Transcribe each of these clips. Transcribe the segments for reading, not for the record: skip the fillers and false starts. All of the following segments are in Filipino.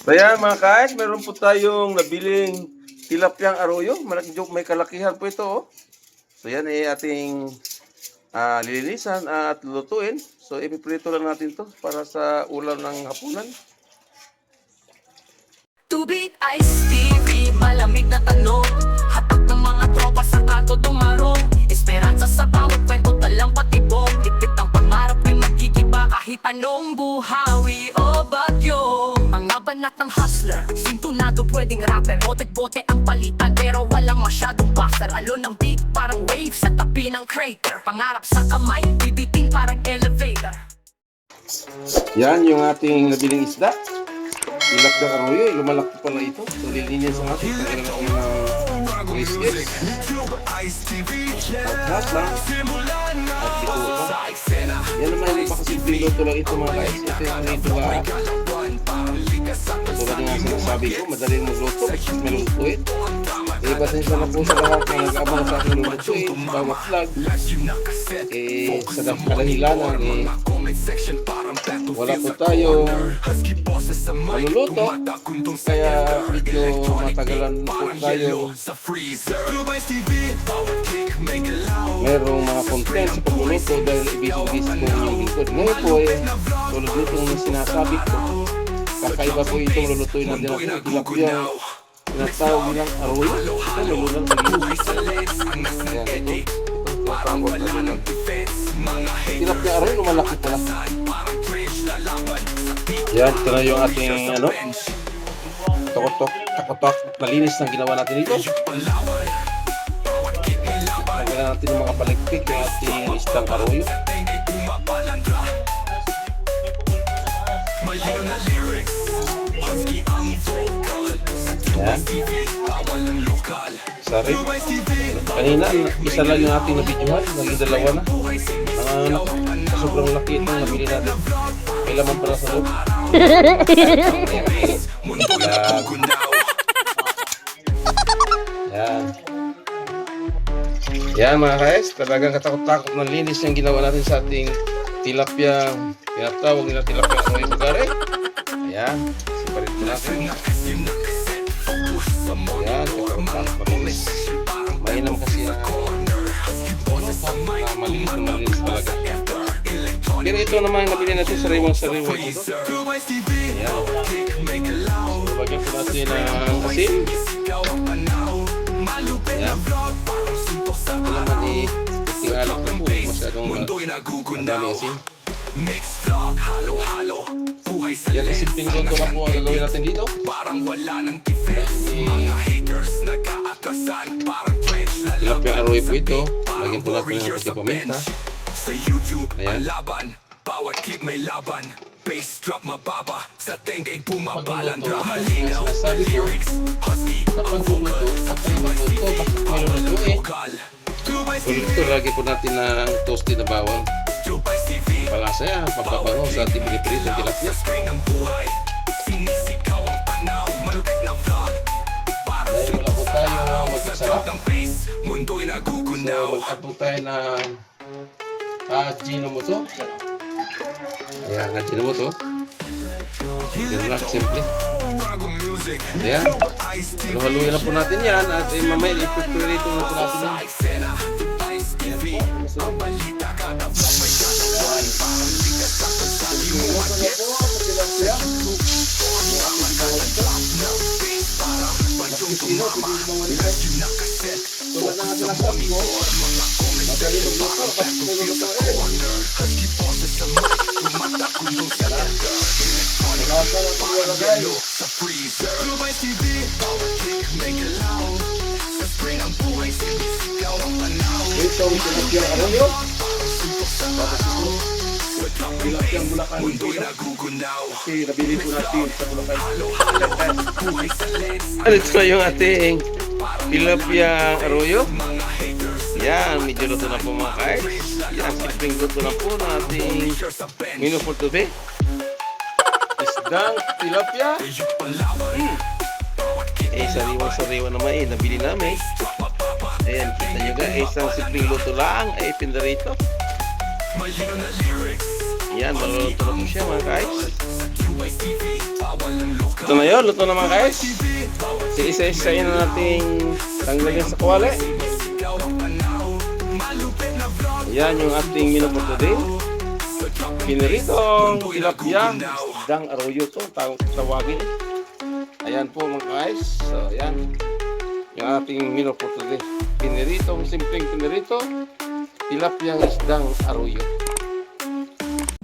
So yan mga guys, meron po tayong nabiling tilapyang arroyo. May kalakihan po ito. Oh. So yan ay ating lilinisan at lulutuin. So ipiprito lang natin to para sa ulam ng hapunan. Tubig Ice TV, malamig na tanong. Hatag ng mga tropa sa kanto dumarong. Esperanza sa bawat kwento, talang patibong. Tipit ang pangarap ay magkikiba kahit anong buhawi o bagyo. Mga banat ng hustler, sintunado pwedeng rapper. Bote-bote ang palitan pero walang masyadong buzzer. Alon ng beat parang wave sa tabi ng crater. Pangarap sa kamay, bibiting parang elevator. Yan yung ating nabiling isda. Tilapyang arroyo, lumalaki pala ito. So lilinis ang ating tanggalan ng whiskers. At lang. At ito ito. Yan naman yung makasilbing luto lang ito mga guys. Ito yung ito ba? Tulad nga sinasabi ko, madaling magluto. Malutuin. Pasensya na po sa lahat na nag-abang sa aking lulutuin. Bawat vlog. Sa kadahilanan wala po tayong maluluto. Kaya medyo matagalan po tayo. Merong mga content sa pagluluto dahil ibig-ibig po yung lingkod. Ngayon po tulad nito yung sinasabi ko, kakaiba po itong lulutuin natin ang tilapyang tinatawag nilang arroyo. Ito lululang tilapyang arroyo, lumalaki pala. Yan, ito na yung ating takotok malinis na ginawa natin dito. Lagyan natin yung mga palikpik yung ating isdang arroyo. Yan. Sorry. Kanina, isa lang yung ating nabidyohan. Naging dalawa na. Sobrang laki itong nabili natin. May laman pala sa loob. Yan. Yan mga guys. Talagang katakot-takot ng linis yung ginawa natin sa ating tilapia. Pinatawag nila tilapia ng mga bagare. Ayan. Siparit po natin. Ayan. Katakot-takot malinis. Mainam kasi malinis na malinis talaga. Pero ito naman nabili natin sariwang-sariwa ito. Ayan. So, bagyan po natin ng asin. Ayan. Ito naman itingalak na po. Masyadong madami asin. Yan ay simpleng luto na po ang gagawin natin dito. Tilapyang arroyo po ito. Lagyan po natin ng pati paminta. Ayan. Bawat clip may laban, bass drop mababa, sa tengkay bumabalandra, malinaw, lyrics, husky, ang vocal, ito lagi po natin ng toasted na bawang. Palasa yan, papabango sa ating pinipilit ng tilapia. Dahil wala po tayo magsasarap. So mag-add po tayo ng Ajinomoto. Ayan, Ajinomoto. Yan lang, simple. Ayan. Haluhaluin na po natin yan at mamaya i-prepare na po natin yan. Ito ang tilapyang arroyo. Tilapyang Bulacan. Kasi nabili po natin sa Bulacan. Ito na yung ating tilapyang arroyo. Yan, medyo luto na po mga guys. Yan, simpleng luto na po na ating menu for today. Isdang tilapia. Sariwa-sariwa naman nabili namin. Ayan, kita nyo guys, isang simpleng luto lang ay pindarito. Yan, maluluto na po siya mga guys. Ito na yun, luto naman guys. Isa-isayin na nating tanggalin sa kawali. Yan yung ating menu for today. Piniritong tilapia, isdang arroyo to, tawagin. Ayan po mga guys. So ayan, yung ating menu for today. Piniritong, simpleng pinirito, tilapia, isdang arroyo.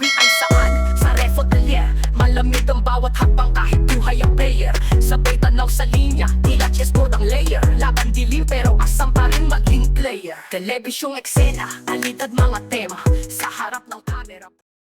Ay saan? Sa refotelier. Malamig ang bawat hakbang kahit buhay ang player. Sabay tanaw sa linya, tila chessboard ang layer. Laban dilim pero asam pa rin maging player. Telebisyong eksena, alidad mga tema. Sa harap